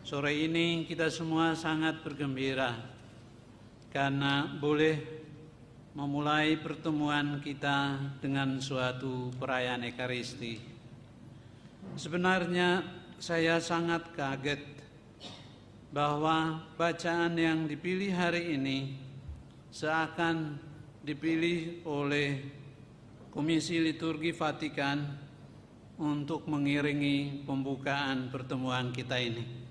Sore ini kita semua sangat bergembira karena boleh memulai pertemuan kita dengan suatu perayaan Ekaristi. Sebenarnya saya sangat kaget bahwa bacaan yang dipilih hari ini seakan dipilih oleh Komisi Liturgi Vatikan untuk mengiringi pembukaan pertemuan kita ini.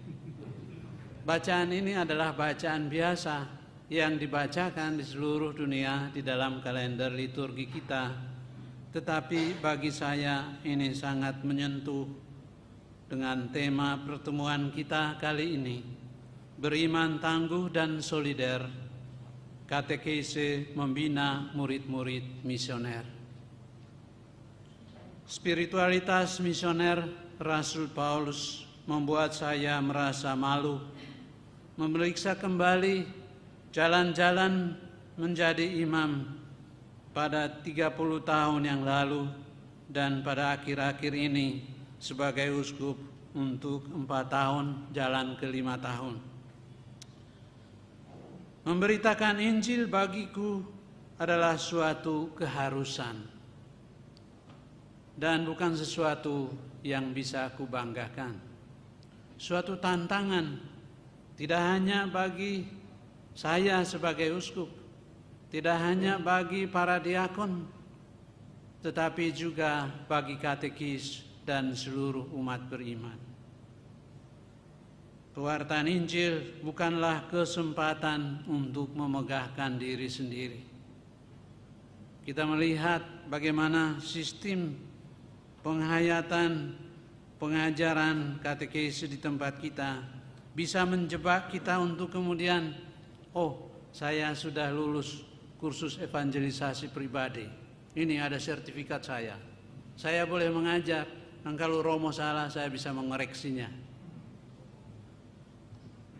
Bacaan ini adalah bacaan biasa yang dibacakan di seluruh dunia di dalam kalender liturgi kita. Tetapi bagi saya ini sangat menyentuh dengan tema pertemuan kita kali ini. Beriman tangguh dan solider, katekese membina murid-murid misioner. Spiritualitas misioner Rasul Paulus membuat saya merasa malu memeriksa kembali jalan-jalan menjadi imam pada 30 tahun yang lalu dan pada akhir-akhir ini sebagai uskup untuk 4 tahun, jalan ke 5 tahun. Memberitakan Injil bagiku adalah suatu keharusan dan bukan sesuatu yang bisa aku banggakan. Suatu tantangan tidak hanya bagi saya sebagai uskup, tidak hanya bagi para diakon, tetapi juga bagi katekis dan seluruh umat beriman. Pewartaan Injil bukanlah kesempatan untuk memegahkan diri sendiri. Kita melihat bagaimana sistem penghayatan pengajaran katekis di tempat kita bisa menjebak kita untuk kemudian, saya sudah lulus kursus evangelisasi pribadi. Ini ada sertifikat saya boleh mengajar, dan kalau Romo salah saya bisa mengoreksinya.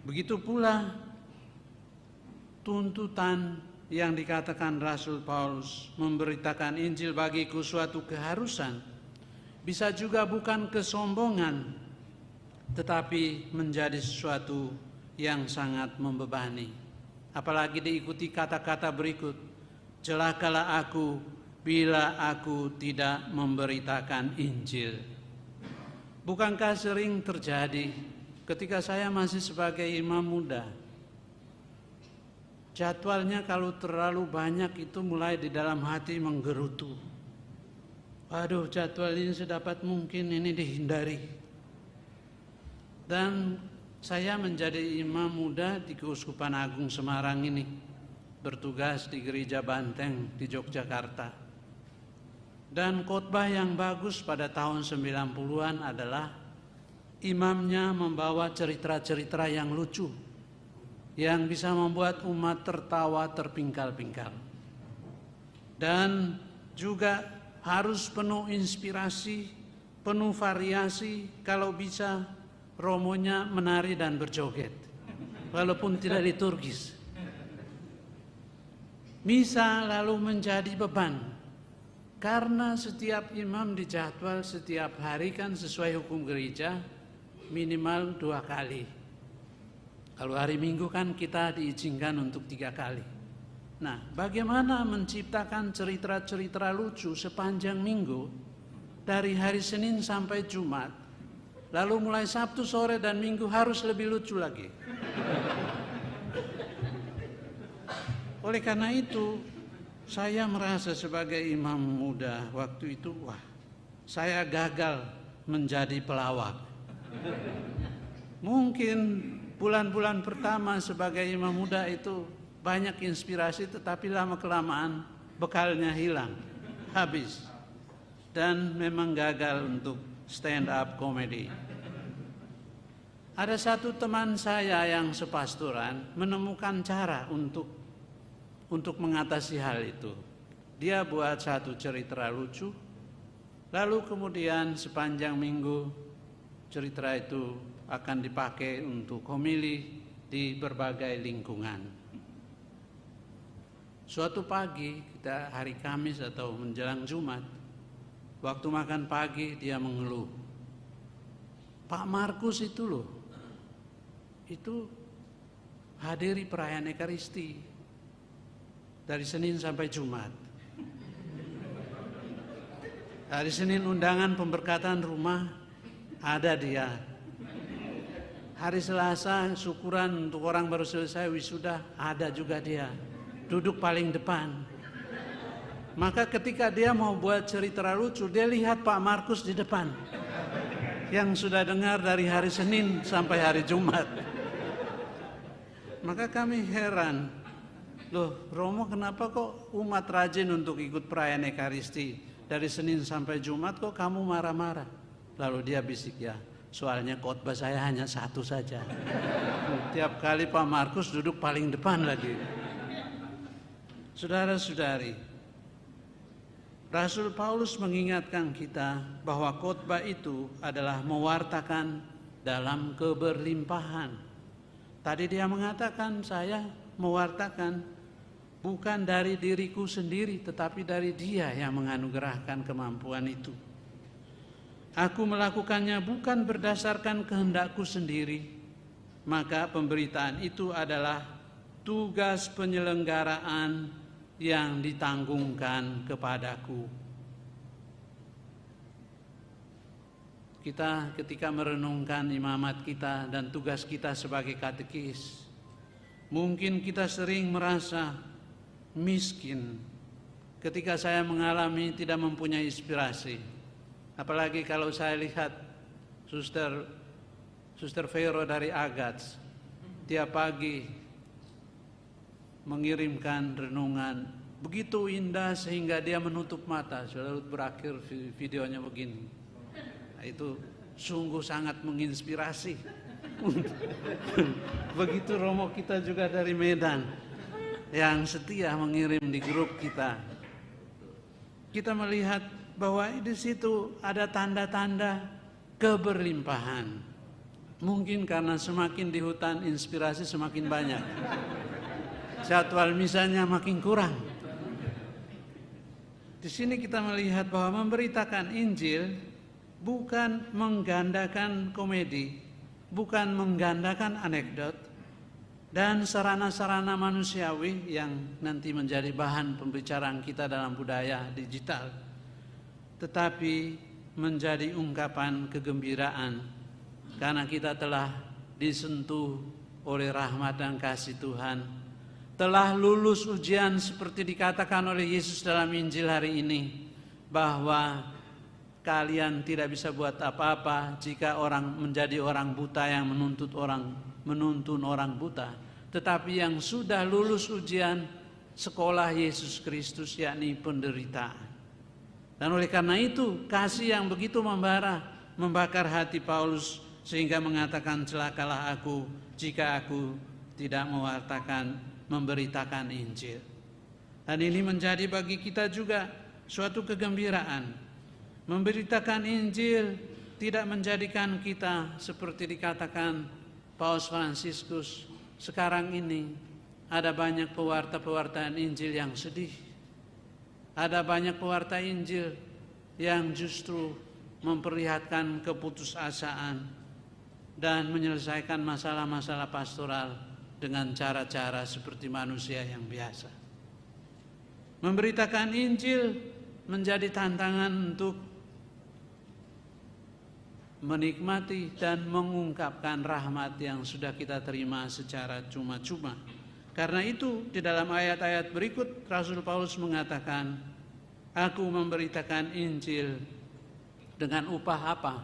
Begitu pula tuntutan yang dikatakan Rasul Paulus, memberitakan Injil bagiku suatu keharusan, bisa juga bukan kesombongan, tetapi menjadi sesuatu yang sangat membebani. Apalagi diikuti kata-kata berikut, celakalah aku bila aku tidak memberitakan Injil. Bukankah sering terjadi ketika saya masih sebagai imam muda, jadwalnya kalau terlalu banyak itu mulai di dalam hati menggerutu. Waduh, jadwal ini sedapat mungkin ini dihindari. Dan saya menjadi imam muda di Keuskupan Agung Semarang ini, bertugas di Gereja Banteng di Yogyakarta. Dan khotbah yang bagus pada tahun 90-an adalah imamnya membawa cerita-cerita yang lucu, yang bisa membuat umat tertawa terpingkal-pingkal. Dan juga harus penuh inspirasi, penuh variasi, kalau bisa romonya menari dan berjoget, walaupun tidak liturgis. Misa lalu menjadi beban, karena setiap imam dijadwal setiap hari kan sesuai hukum gereja minimal 2 kali. Kalau hari Minggu kan kita diizinkan untuk 3 kali. Nah, bagaimana menciptakan cerita-cerita lucu sepanjang minggu dari hari Senin sampai Jumat? Lalu mulai Sabtu sore dan Minggu harus lebih lucu lagi. Oleh karena itu, saya merasa sebagai imam muda waktu itu, saya gagal menjadi pelawak. Mungkin bulan-bulan pertama sebagai imam muda itu banyak inspirasi, tetapi lama-kelamaan bekalnya hilang, habis. Dan memang gagal untuk stand up comedy. Ada satu teman saya yang sepastoran menemukan cara untuk mengatasi hal itu. Dia buat satu cerita lucu, lalu kemudian sepanjang minggu cerita itu akan dipakai untuk homili di berbagai lingkungan. Suatu pagi, kita hari Kamis atau menjelang Jumat, waktu makan pagi dia mengeluh, Pak Markus itu loh, itu hadiri perayaan Ekaristi dari Senin sampai Jumat. Hari Senin undangan pemberkatan rumah, ada dia. Hari Selasa syukuran untuk orang baru selesai wisuda, ada juga dia. Duduk paling depan. Maka ketika dia mau buat cerita lucu, dia lihat Pak Markus di depan. Yang sudah dengar dari hari Senin sampai hari Jumat. Maka kami heran, loh Romo kenapa kok umat rajin untuk ikut perayaan Ekaristi dari Senin sampai Jumat kok kamu marah-marah? Lalu dia bisik, ya soalnya khotbah saya hanya satu saja. Tiap kali Pak Markus duduk paling depan lagi. Saudara-saudari, Rasul Paulus mengingatkan kita bahwa khotbah itu adalah mewartakan dalam keberlimpahan. Tadi dia mengatakan, saya mewartakan bukan dari diriku sendiri, tetapi dari Dia yang menganugerahkan kemampuan itu. Aku melakukannya bukan berdasarkan kehendakku sendiri, maka pemberitaan itu adalah tugas penyelenggaraan yang ditanggungkan kepadaku. Kita ketika merenungkan imamat kita dan tugas kita sebagai katekis, mungkin kita sering merasa miskin ketika saya mengalami tidak mempunyai inspirasi. Apalagi kalau saya lihat Suster Vero dari Agats tiap pagi mengirimkan renungan begitu indah sehingga dia menutup mata, selalu berakhir videonya begini. Itu sungguh sangat menginspirasi. Begitu Romo kita juga dari Medan yang setia mengirim di grup kita. Kita melihat bahwa di situ ada tanda-tanda keberlimpahan. Mungkin karena semakin di hutan inspirasi semakin banyak. Jadwal misalnya makin kurang. Di sini kita melihat bahwa memberitakan Injil bukan menggandakan komedi, bukan menggandakan anekdot dan sarana-sarana manusiawi yang nanti menjadi bahan pembicaraan kita dalam budaya digital, tetapi menjadi ungkapan kegembiraan karena kita telah disentuh oleh rahmat dan kasih Tuhan, telah lulus ujian seperti dikatakan oleh Yesus dalam Injil hari ini, bahwa kalian tidak bisa buat apa-apa jika orang menjadi orang buta yang menuntun orang buta, tetapi yang sudah lulus ujian sekolah Yesus Kristus, yakni penderitaan. Dan oleh karena itu kasih yang begitu membakar hati Paulus sehingga mengatakan, celakalah aku jika aku tidak memberitakan Injil. Dan ini menjadi bagi kita juga suatu kegembiraan. Memberitakan Injil tidak menjadikan kita seperti dikatakan Paus Fransiskus, sekarang ini ada banyak pewarta-pewartaan Injil yang sedih. Ada banyak pewarta Injil yang justru memperlihatkan keputusasaan dan menyelesaikan masalah-masalah pastoral dengan cara-cara seperti manusia yang biasa. Memberitakan Injil menjadi tantangan untuk menikmati dan mengungkapkan rahmat yang sudah kita terima secara cuma-cuma. Karena itu di dalam ayat-ayat berikut Rasul Paulus mengatakan, aku memberitakan Injil dengan upah apa?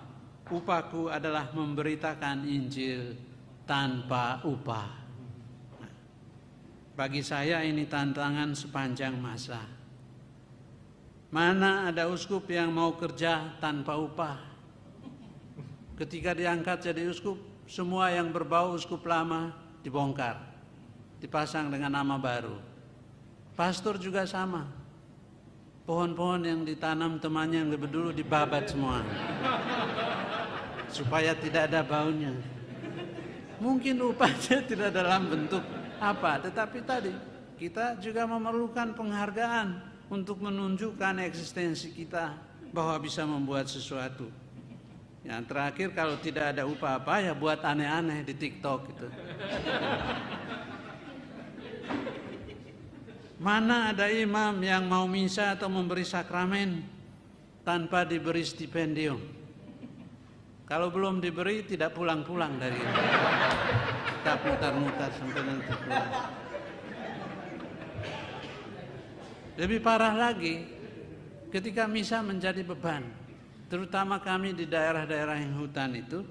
Upahku adalah memberitakan Injil tanpa upah. Nah, bagi saya ini tantangan sepanjang masa. Mana ada uskup yang mau kerja tanpa upah? Ketika diangkat jadi uskup, semua yang berbau uskup lama dibongkar, dipasang dengan nama baru. Pastor juga sama. Pohon-pohon yang ditanam temannya yang lebih dulu dibabat semua, supaya tidak ada baunya. Mungkin upahnya tidak dalam bentuk apa, tetapi tadi kita juga memerlukan penghargaan untuk menunjukkan eksistensi kita bahwa bisa membuat sesuatu. Yang terakhir kalau tidak ada upah apa ya buat aneh-aneh di TikTok gitu. Mana ada imam yang mau misa atau memberi sakramen tanpa diberi stipendium? Kalau belum diberi tidak pulang-pulang dari itu. Tetap mutar-mutar sampai nanti pulang. Lebih parah lagi, ketika misa menjadi beban, terutama kami di daerah-daerah yang hutan itu,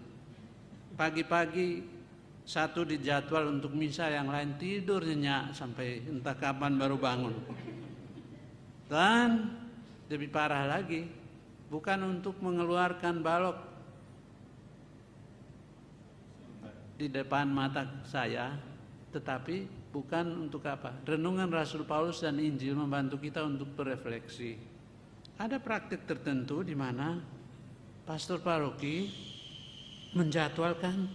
pagi-pagi satu dijadwal untuk misa, yang lain tidur nyenyak sampai entah kapan baru bangun. Dan lebih parah lagi, bukan untuk mengeluarkan balok di depan mata saya, tetapi bukan untuk apa? Renungan Rasul Paulus dan Injil membantu kita untuk berefleksi. Ada praktik tertentu di mana pastor paroki menjadwalkan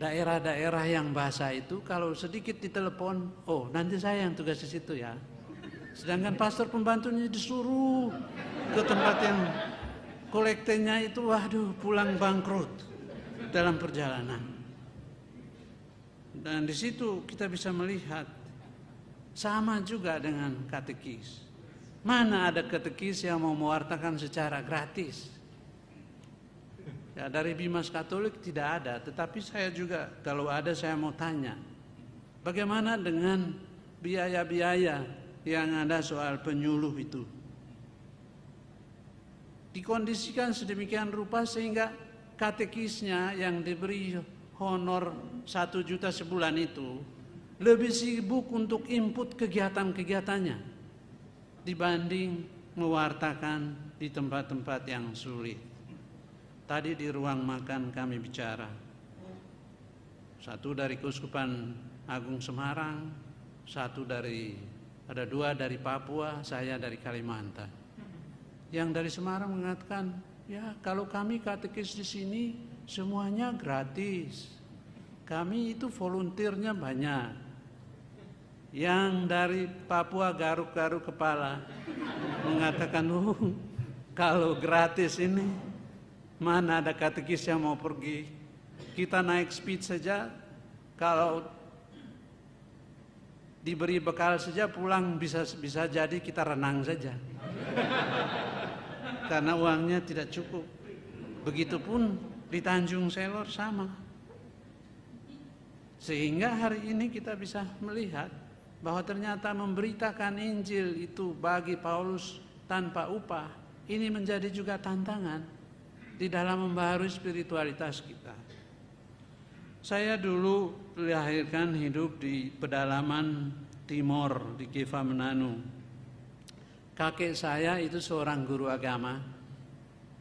daerah-daerah yang basah itu, kalau sedikit ditelepon, oh nanti saya yang tugas di situ ya. Sedangkan pastor pembantunya disuruh ke tempat yang kolektenya itu, waduh, pulang bangkrut dalam perjalanan. Dan di situ kita bisa melihat sama juga dengan katekis. Mana ada katekis yang mau mewartakan secara gratis? Ya, dari Bimas Katolik tidak ada, tetapi saya juga kalau ada saya mau tanya, bagaimana dengan biaya-biaya yang ada soal penyuluh itu? Dikondisikan sedemikian rupa sehingga katekisnya yang diberi honor 1 juta sebulan itu lebih sibuk untuk input kegiatan-kegiatannya dibanding mewartakan di tempat-tempat yang sulit. Tadi di ruang makan kami bicara, satu dari Keuskupan Agung Semarang, ada 2 dari Papua, saya dari Kalimantan. Yang dari Semarang mengatakan, ya kalau kami katekis di sini semuanya gratis, kami itu volunteernya banyak. Yang dari Papua garuk-garuk kepala mengatakan, kalau gratis ini mana ada katekis yang mau pergi? Kita naik speed saja, kalau diberi bekal saja pulang bisa jadi kita renang saja. Karena uangnya tidak cukup. Begitupun di Tanjung Selor sama. Sehingga hari ini kita bisa melihat bahwa ternyata memberitakan Injil itu bagi Paulus tanpa upah, ini menjadi juga tantangan di dalam membaharui spiritualitas kita. Saya dulu dilahirkan hidup di pedalaman timur di Keva Menanu. Kakek saya itu seorang guru agama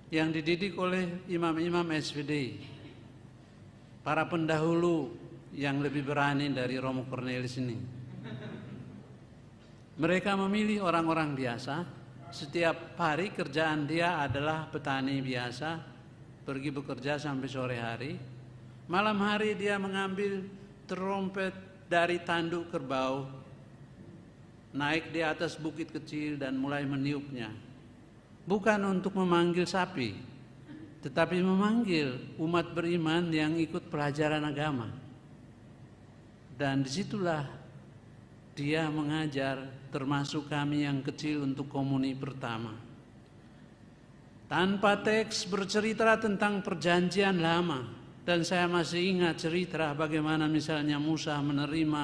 yang dididik oleh imam-imam SVD, para pendahulu yang lebih berani dari Romo Cornelis ini. Mereka memilih orang-orang biasa. Setiap hari kerjaan dia adalah petani biasa, pergi bekerja sampai sore hari. Malam hari dia mengambil trompet dari tanduk kerbau, naik di atas bukit kecil dan mulai meniupnya. Bukan untuk memanggil sapi, tetapi memanggil umat beriman yang ikut pelajaran agama. Dan disitulah dia mengajar, termasuk kami yang kecil, untuk komuni pertama. Tanpa teks bercerita tentang perjanjian lama. Dan saya masih ingat cerita bagaimana misalnya Musa menerima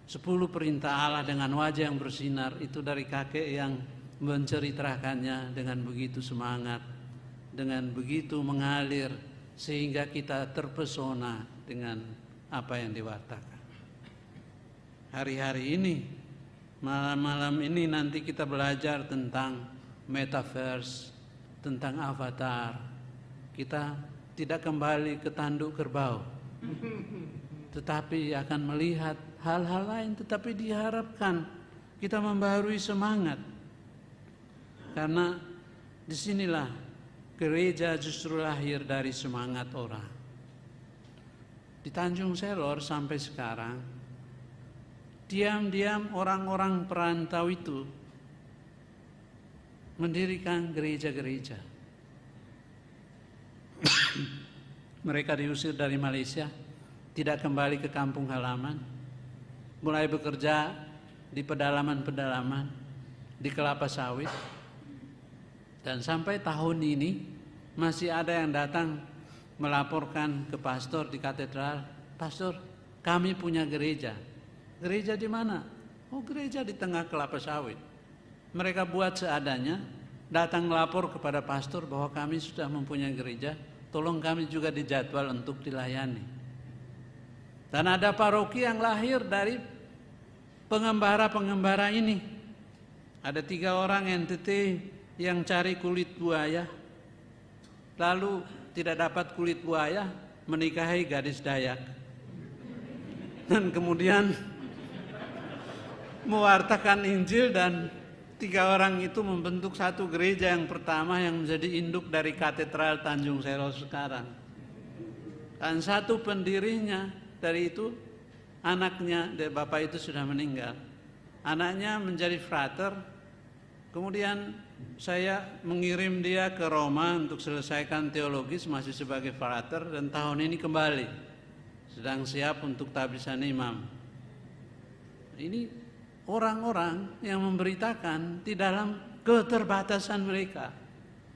10 perintah Allah dengan wajah yang bersinar. Itu dari kakek yang menceritakannya dengan begitu semangat, dengan begitu mengalir, sehingga kita terpesona dengan apa yang diwartakan. Hari-hari ini, malam-malam ini nanti kita belajar tentang metaverse, tentang avatar. Kita tidak kembali ke tanduk kerbau, tetapi akan melihat hal-hal lain. Tetapi diharapkan kita membaharui semangat, karena disinilah gereja justru lahir dari semangat orang. Di Tanjung Selor sampai sekarang, diam-diam orang-orang perantau itu mendirikan gereja-gereja. Mereka diusir dari Malaysia, tidak kembali ke kampung halaman, mulai bekerja di pedalaman-pedalaman, di kelapa sawit. Dan sampai tahun ini masih ada yang datang melaporkan ke pastor di katedral, "Pastor, kami punya gereja." Gereja di mana? Oh, gereja di tengah kelapa sawit. Mereka buat seadanya, datang melapor kepada pastor bahwa kami sudah mempunyai gereja, tolong kami juga dijadwal untuk dilayani. Dan ada paroki yang lahir dari pengembara-pengembara ini. Ada 3 orang NTT yang cari kulit buaya, lalu tidak dapat kulit buaya, menikahi gadis Dayak. Dan kemudian mewartakan Injil, dan 3 orang itu membentuk satu gereja yang pertama yang menjadi induk dari Katedral Tanjung Serow sekarang. Dan satu pendirinya dari itu, anaknya, bapak itu sudah meninggal. Anaknya menjadi frater, kemudian saya mengirim dia ke Roma untuk selesaikan teologis masih sebagai frater, dan tahun ini kembali, sedang siap untuk tabisan imam. Ini orang-orang yang memberitakan di dalam keterbatasan mereka.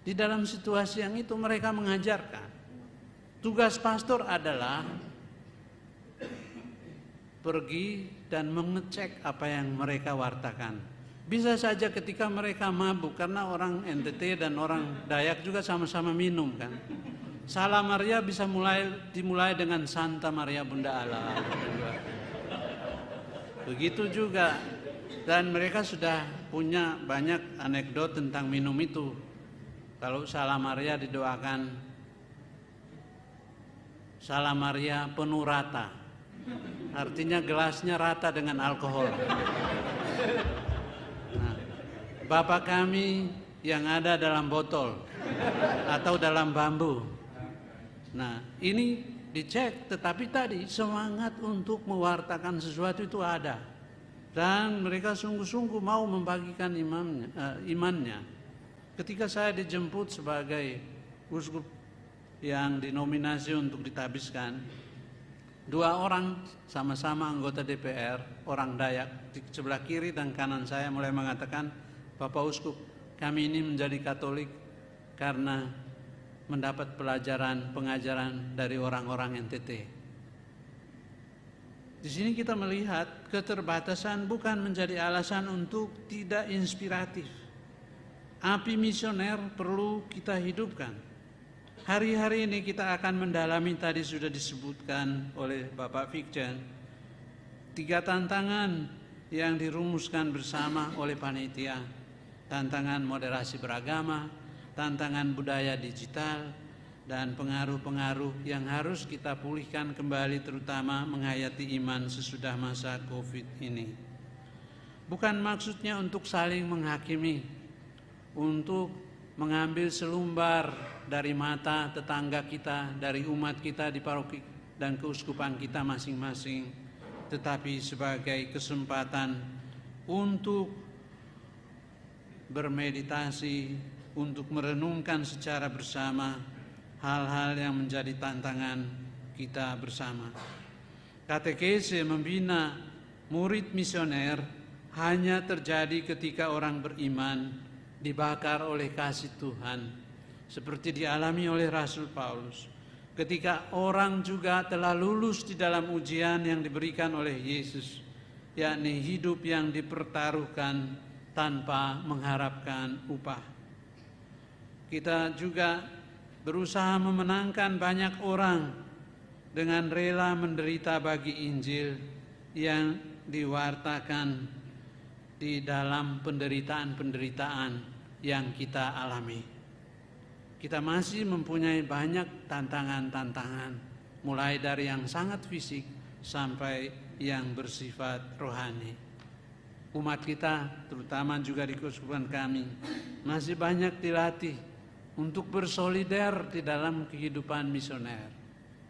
Di dalam situasi yang itu mereka mengajarkan. Tugas pastor adalah pergi dan mengecek apa yang mereka wartakan. Bisa saja ketika mereka mabuk, karena orang NTT dan orang Dayak juga sama-sama minum kan. Salam Maria bisa dimulai dengan Santa Maria Bunda Allah. Begitu juga. Dan mereka sudah punya banyak anekdot tentang minum itu. Kalau Salam Maria didoakan, Salam Maria penuh rata, artinya gelasnya rata dengan alkohol. Nah, Bapa kami yang ada dalam botol atau dalam bambu. Nah, ini dicek, tetapi tadi semangat untuk mewartakan sesuatu itu ada. Dan mereka sungguh-sungguh mau membagikan imannya. Ketika saya dijemput sebagai uskup yang dinominasi untuk ditabiskan, 2 orang sama-sama anggota DPR, orang Dayak, di sebelah kiri dan kanan saya mulai mengatakan, "Bapak Uskup, kami ini menjadi Katolik karena mendapat pengajaran dari orang-orang NTT." Di sini kita melihat keterbatasan bukan menjadi alasan untuk tidak inspiratif. Api misioner perlu kita hidupkan. Hari-hari ini kita akan mendalami, tadi sudah disebutkan oleh Bapak Fikjen, 3 tantangan yang dirumuskan bersama oleh panitia. Tantangan moderasi beragama, tantangan budaya digital, dan pengaruh-pengaruh yang harus kita pulihkan kembali, terutama menghayati iman sesudah masa COVID ini. Bukan maksudnya untuk saling menghakimi, untuk mengambil selumbar dari mata tetangga kita, dari umat kita di paroki dan keuskupan kita masing-masing, tetapi sebagai kesempatan untuk bermeditasi, untuk merenungkan secara bersama hal-hal yang menjadi tantangan kita bersama. Katekese membina murid misioner hanya terjadi ketika orang beriman dibakar oleh kasih Tuhan, seperti dialami oleh Rasul Paulus. Ketika orang juga telah lulus di dalam ujian yang diberikan oleh Yesus, yakni hidup yang dipertaruhkan tanpa mengharapkan upah. Kita juga berusaha memenangkan banyak orang dengan rela menderita bagi Injil yang diwartakan di dalam penderitaan-penderitaan yang kita alami. Kita masih mempunyai banyak tantangan-tantangan, mulai dari yang sangat fisik sampai yang bersifat rohani. Umat kita, terutama juga di keuskupan kami, masih banyak dilatih untuk bersolider di dalam kehidupan misioner.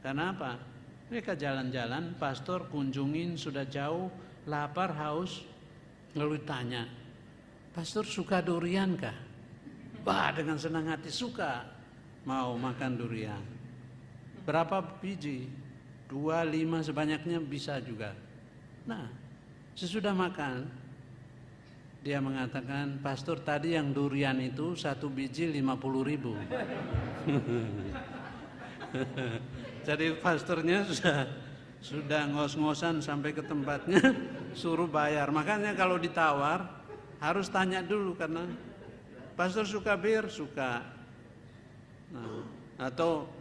Kenapa? Mereka jalan-jalan, pastor kunjungin sudah jauh, lapar, haus, lalu tanya, "Pastor suka durian kah?" Wah, dengan senang hati suka, mau makan durian. Berapa biji? 2, 5 sebanyaknya bisa juga. Nah, sesudah makan, dia mengatakan, pastor tadi yang durian itu 1 biji 50.000. Jadi pastornya sudah ngos-ngosan sampai ke tempatnya, suruh bayar. Makanya kalau ditawar harus tanya dulu, karena pastor suka bir, suka. Nah, atau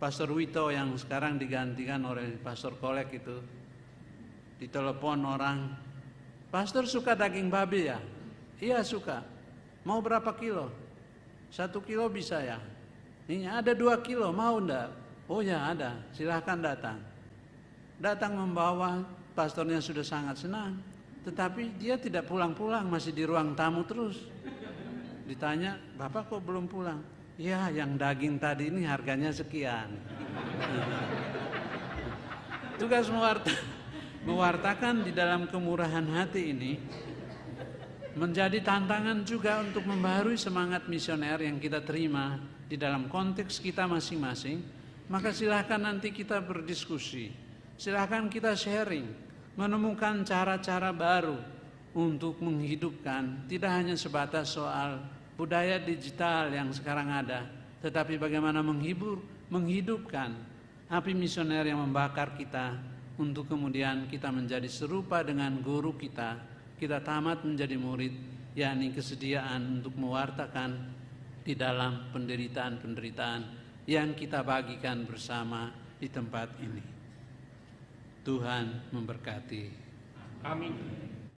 Pastor Wito yang sekarang digantikan oleh Pastor Kolek itu, ditelepon orang, pastor suka daging babi ya? Iya suka. Mau berapa kilo? 1 kilo bisa ya? Ini ada 2 kilo, mau enggak? Oh ya ada, silahkan datang. Datang membawa, pastornya sudah sangat senang. Tetapi dia tidak pulang-pulang, masih di ruang tamu terus. Ditanya, Bapak kok belum pulang? Ya, yang daging tadi ini harganya sekian. Tugas mewartakan di dalam kemurahan hati ini menjadi tantangan juga untuk membaharui semangat misioner yang kita terima di dalam konteks kita masing-masing. Maka silahkan nanti kita berdiskusi, silahkan kita sharing, menemukan cara-cara baru untuk menghidupkan, tidak hanya sebatas soal budaya digital yang sekarang ada, tetapi bagaimana menghidupkan api misioner yang membakar kita untuk kemudian kita menjadi serupa dengan guru kita tamat menjadi murid, yakni kesediaan untuk mewartakan di dalam penderitaan-penderitaan yang kita bagikan bersama di tempat ini. Tuhan memberkati. Amin.